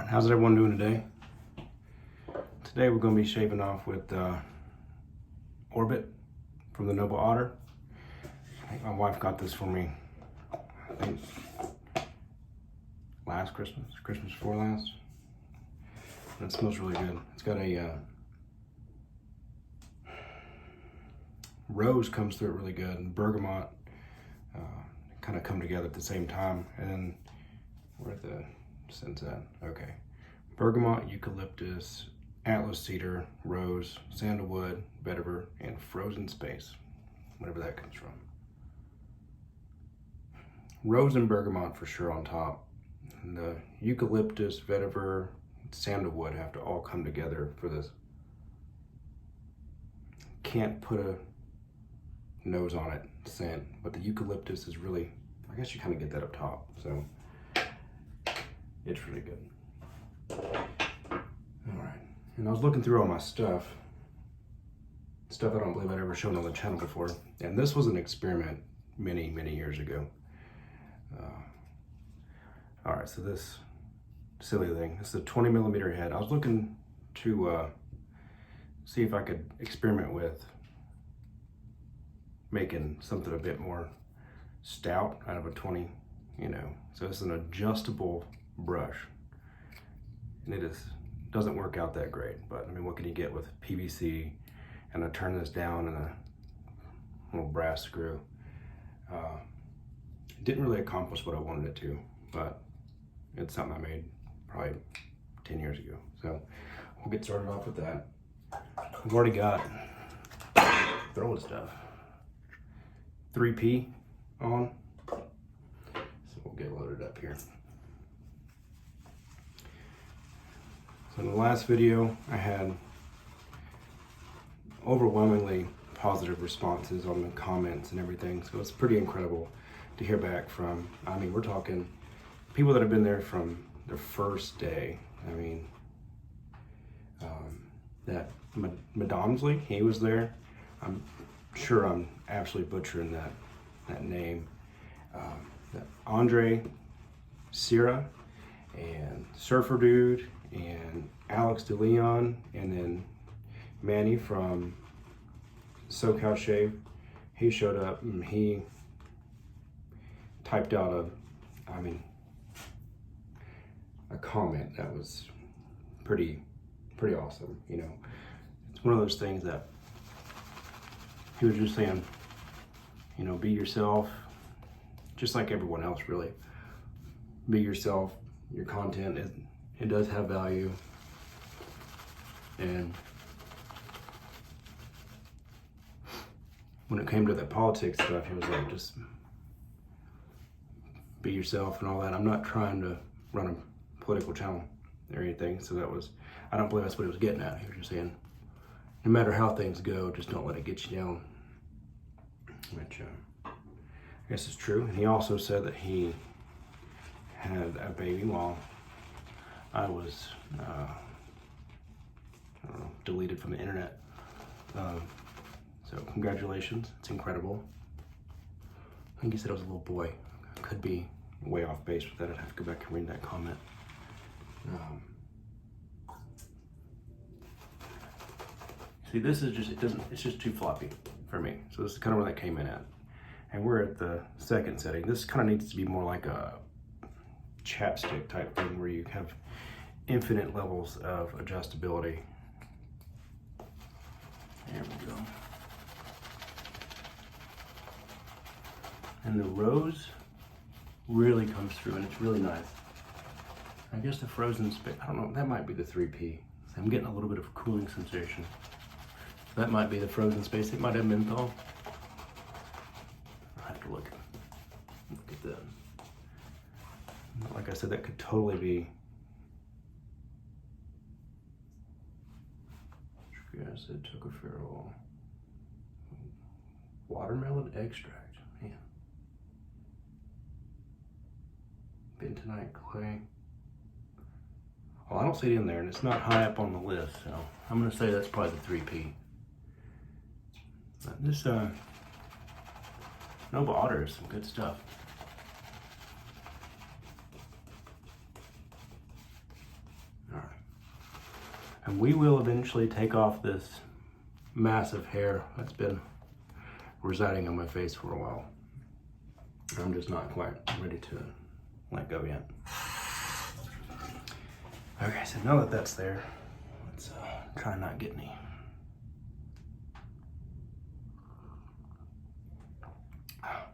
how's everyone doing today? Today we're going to be shaving off with Orbit from the Noble Otter. I think my wife got this for me, I think last Christmas before last. And it smells really good. It's got a rose comes through it really good, and bergamot kind of come together at the same time. And then where the scent's at? Okay, bergamot, eucalyptus, atlas cedar, rose, sandalwood, vetiver, and frozen space, whatever that comes from. Rose and bergamot for sure on top. And the eucalyptus, vetiver, sandalwood have to all come together for this. Can't put a nose on it scent, but the eucalyptus is really, I guess you kind of get that up top, so it's really good. All right, and I was looking through all my stuff I don't believe I'd ever shown on the channel before, and this was an experiment many years ago. All right, so this silly thing, this is a 20 millimeter head. I was looking to see if I could experiment with making something a bit more stout out of a 20, so it's an adjustable brush, and it doesn't work out that great, but I mean, what can you get with PVC? And I turn this down and a little brass screw. It didn't really accomplish what I wanted it to, but it's something I made probably 10 years ago. So we'll get started off with that. We've already got throwing stuff. 3P on. So we'll get loaded up here. So in the last video, I had overwhelmingly positive responses on the comments and everything. So it's pretty incredible to hear back from, I mean, we're talking people that have been there from their first day. I mean, that Madamsley, he was there. I'm sure I'm absolutely butchering that name. That Andre Sierra and Surfer Dude and Alex DeLeon, and then Manny from SoCal Shave. He showed up and he typed out a comment that was pretty awesome. It's one of those things that he was just saying, be yourself, just like everyone else, really. Be yourself. Your content, it does have value. And when it came to the politics stuff, he was like, just be yourself and all that. I'm not trying to run a political channel or anything, so I don't believe that's what he was getting at. He was just saying, no matter how things go, just don't let it get you down. Which I guess is true. And he also said that he had a baby while I was, deleted from the internet. So congratulations, it's incredible. I think he said it was a little boy. I could be way off base with that. I'd have to go back and read that comment. See, this is just, it's just too floppy for me. So this is kind of where that came in at. And we're at the second setting. This kind of needs to be more like a chapstick type thing where you have infinite levels of adjustability. There we go. And the rose really comes through, and it's really nice. I guess the frozen space, I don't know, that might be the 3P. I'm getting a little bit of a cooling sensation. That might be the frozen space. It might have menthol. I'll have to look at that. Like I said, that could totally be sugar acid, tocopherol, watermelon extract. Man. Bentonite clay. Well, I don't see it in there, and it's not high up on the list, so I'm going to say that's probably the 3P. But this Noble Otter is some good stuff. And we will eventually take off this massive hair that's been residing on my face for a while. I'm just not quite ready to let go yet. Okay, so now that that's there, let's try and not get any.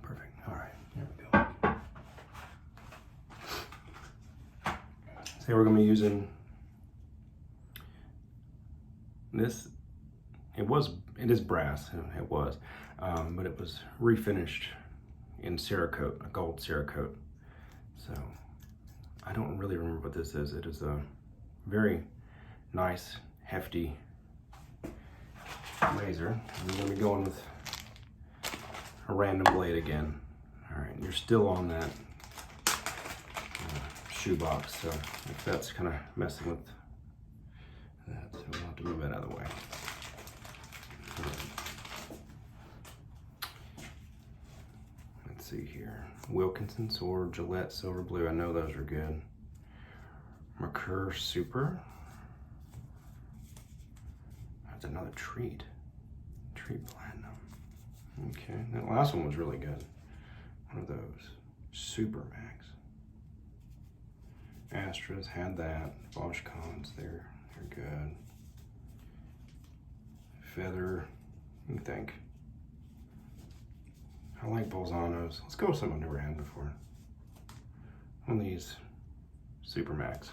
Perfect. All right, there we go. So we're going to be using this. It is brass. It was, but it was refinished in Cerakote, a gold Cerakote. So I don't really remember what this is. It is a very nice, hefty razor. I'm going to be going with a random blade again. All right, you're still on that shoebox, so if that's kind of messing with that, so we'll have to move that out of the way. Let's see here. Wilkinson's or Gillette Silver Blue. I know those are good. Mercure Super. That's another treat. Treat Platinum. Okay, that last one was really good. One of those. Super Max. Astras had that. Bosch Cons, they're good. Feather, let me think. I like Bolzanos. Let's go with something I've never had before. One of these Super Max.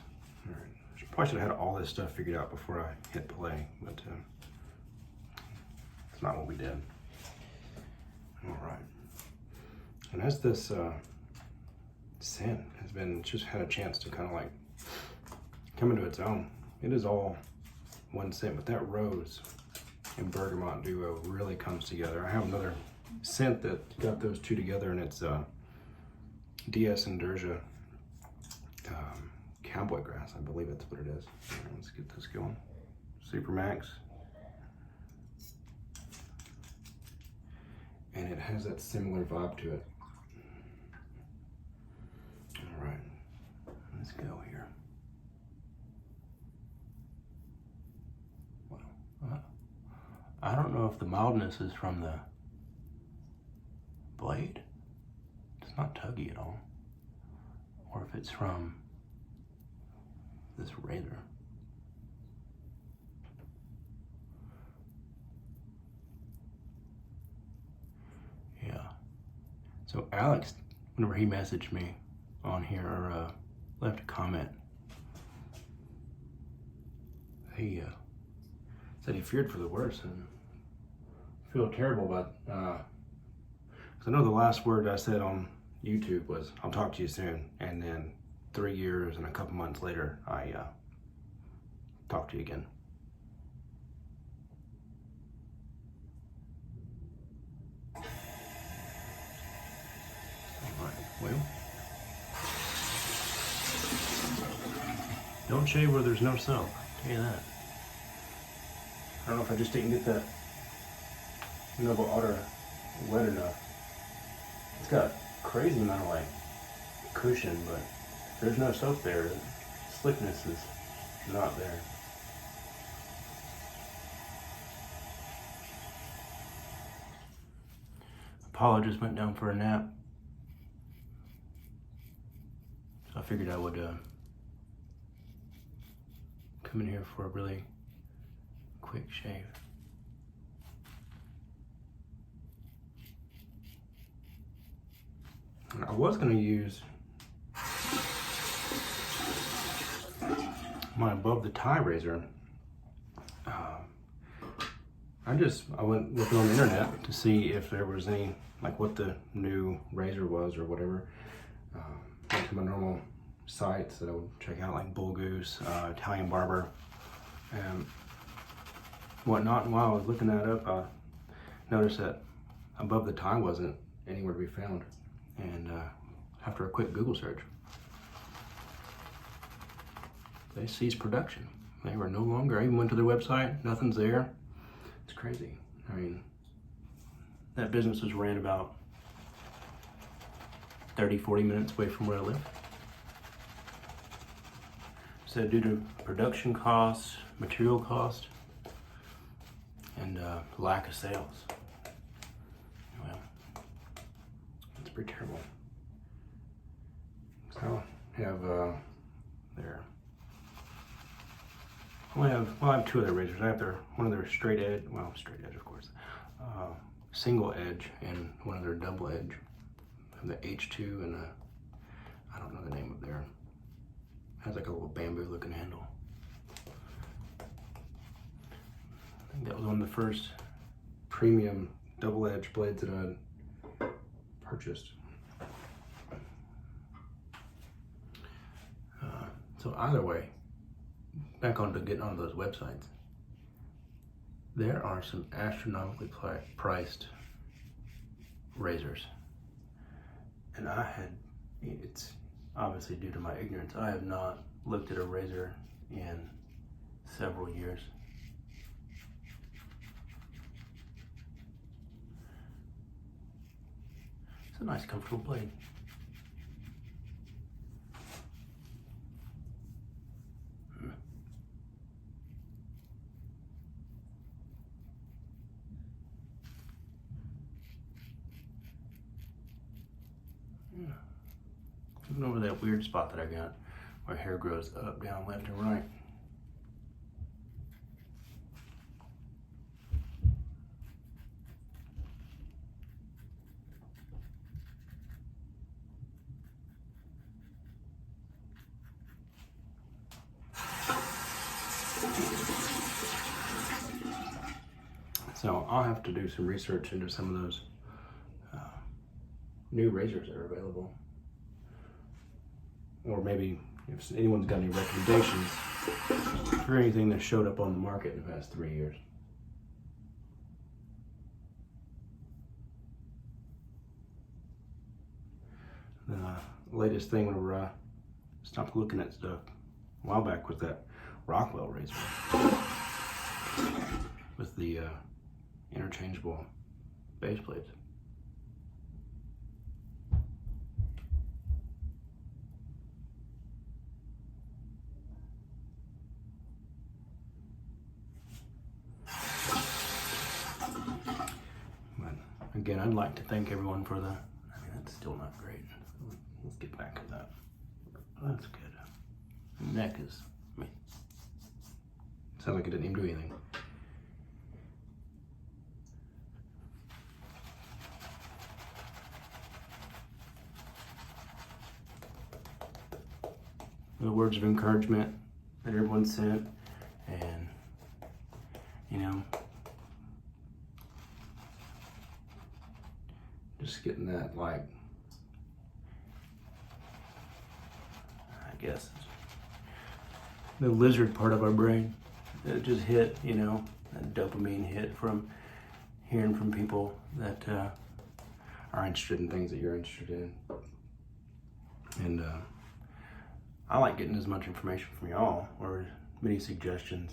All right. Probably should have had all this stuff figured out before I hit play, but it's not what we did. All right. And as this scent has been, just had a chance to kind of like come into its own. It is all one scent, but that rose and bergamot duo really comes together. I have another scent that got those two together, and it's D.S. and Durga cowboy grass. I believe that's what it is. All right, let's get this going. Super Max. And it has that similar vibe to it. All right, let's go here. Well, I don't know if the mildness is from the blade. It's not tuggy at all. Or if it's from this razor. Yeah. So Alex, whenever he messaged me on here or left a comment, he said he feared for the worst and feel terrible about, because I know the last word I said on YouTube was, I'll talk to you soon, and then 3 years and a couple months later, I talked to you again. All right, well, don't shave where there's no soap, I'll tell you that. I don't know if I just didn't get that Noble Otter wet enough. It's got crazy amount of like cushion, but there's no soap there. The slickness is not there. Apollo just went down for a nap, so I figured I would come in here for a really quick shave. I was going to use my above the tie razor. I went looking on the internet to see if there was any, like what the new razor was or whatever. Went to my normal sites that I would check out, like Bull Goose, Italian Barber, and whatnot. And while I was looking that up, I noticed that above the tie wasn't anywhere to be found. And after a quick Google search, they ceased production. They were no longer, I even went to their website, nothing's there. It's crazy. I mean, that business was ran about 30, 40 minutes away from where I live. So due to production costs, material cost, and lack of sales. Well, it's pretty terrible. So I have their. I have two other razors. I have one of their straight edge, of course, single edge, and one of their double edge. I have the H2 and I don't know the name of their. It has like a little bamboo looking handle. I think that was one of the first premium double edge blades that I purchased. So either way, back on to getting onto those websites, there are some astronomically priced razors. And it's obviously due to my ignorance, I have not looked at a razor in several years. It's a nice, comfortable blade. Even over that weird spot that I got where hair grows up, down, left, and right. So I'll have to do some research into some of those new razors that are available. Or maybe if anyone's got any recommendations for anything that showed up on the market in the past 3 years. The latest thing whenever I stopped looking at stuff a while back was that Rockwell razor with the interchangeable base plates. Again, I'd like to thank everyone for that's still not great. Let's get back to that. That's good. The neck is, sounds like it didn't even do anything. The words of encouragement that everyone sent, and just getting that, like, I guess, the lizard part of our brain that just hit, that dopamine hit from hearing from people that are interested in things that you're interested in. And I like getting as much information from y'all, or as many suggestions,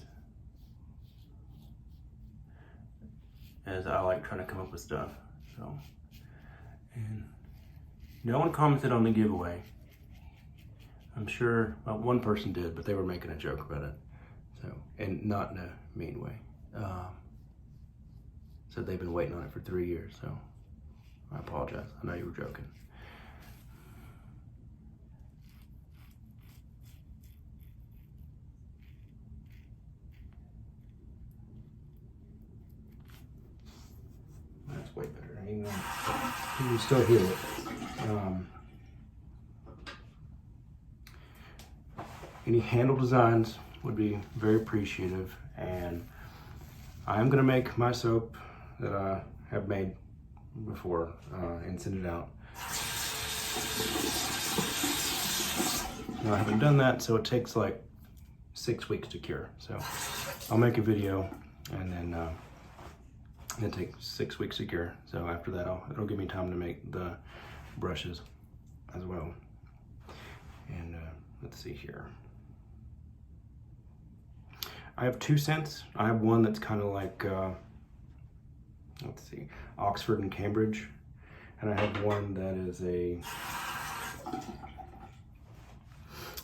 as I like trying to come up with stuff. So, and no one commented on the giveaway. I'm sure, well, one person did, but they were making a joke about it. So, and not in a mean way. Said they've been waiting on it for 3 years, so I apologize. I know you were joking. That's way better. You can still hear it. Any handle designs would be very appreciative, and I am going to make my soap that I have made before and send it out. Now, I haven't done that, so it takes like 6 weeks to cure. So I'll make a video, and then it takes 6 weeks to cure. So after that, it'll give me time to make the brushes as well. And let's see here. I have 2 scents. I have one that's kind of like, let's see, Oxford and Cambridge. And I have one that is a,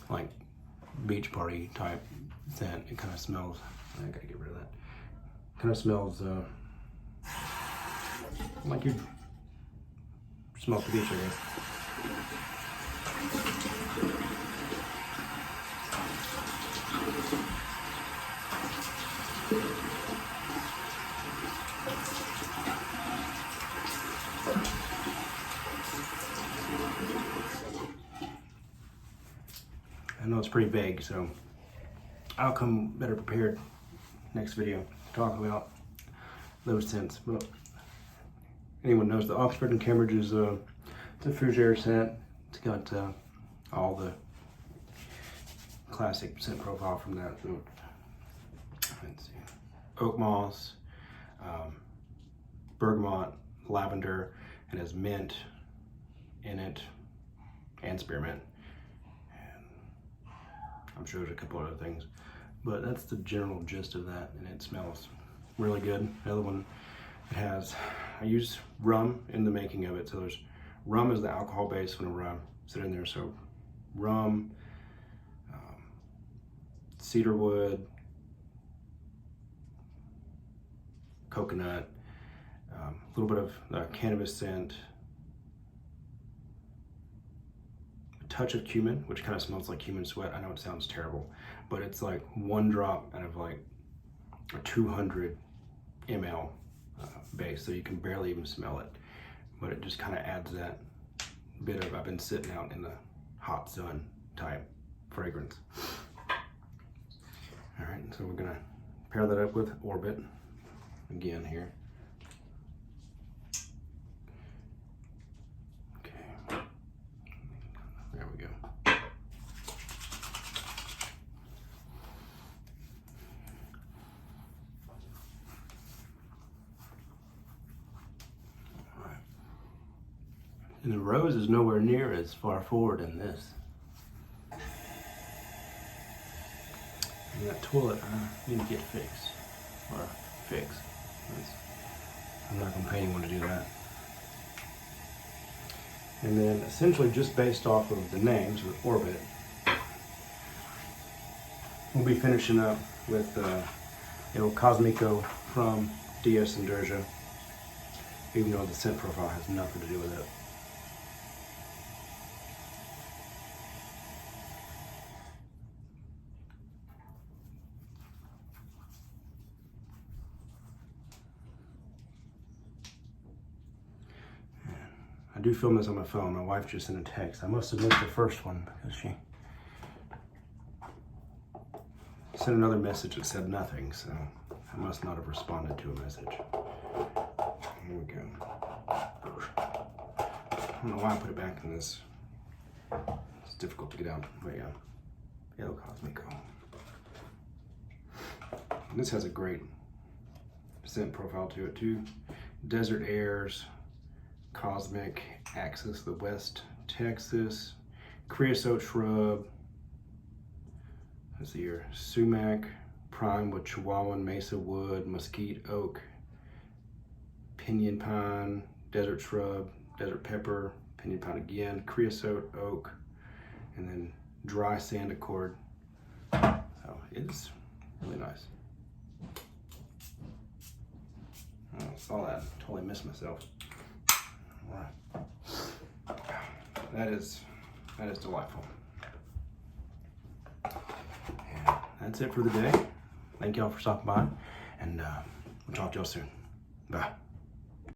like, beach party type scent. It kind of smells, I gotta get rid of that. Kind of smells like you smell the beach, I guess. I know it's pretty vague, so I'll come better prepared next video to talk about those scents. But anyone knows the Oxford and Cambridge is it's a fougere scent. It's got all the classic scent profile from that. So, let's see, oak moss, bergamot, lavender, and has mint in it and spearmint. I'm sure there's a couple other things, but that's the general gist of that, and it smells really good. The other one, it has, I use rum in the making of it, so there's rum is the alcohol base whenever I sit in there, so rum, cedarwood, coconut, a little bit of cannabis scent, touch of cumin, which kind of smells like cumin sweat. I know it sounds terrible, but it's like one drop out of like a 200 ml base, so you can barely even smell it, but it just kind of adds that bit of I've been sitting out in the hot sun type fragrance. All right, so we're gonna pair that up with Orbit again here. There we go. All right. And the rose is nowhere near as far forward in this. And that toilet, I need to get fixed. Or fix. I'm not gonna pay anyone to do that. And then essentially just based off of the names with Orbit, we'll be finishing up with Cosmico from DS and Durga, even though the scent profile has nothing to do with it. I do film this on my phone. My wife just sent a text. I must have missed the first one because she sent another message that said nothing, so I must not have responded to a message. Here we go. I don't know why I put it back in this. It's difficult to get out, but yeah. Yellow Cosmico. And this has a great scent profile to it too. Desert Airs, Cosmic, Axis, the West Texas, Creosote Shrub, let's see here, Sumac, Prime with Chihuahuan Mesa Wood, Mesquite Oak, Pinyon Pine, Desert Shrub, Desert Pepper, Pinyon Pine again, Creosote Oak, and then Dry Sand Accord. So it's really nice. Oh, I saw that, totally missed myself. That is delightful. And that's it for the day. Thank y'all for stopping by, and we'll talk to y'all soon. Bye.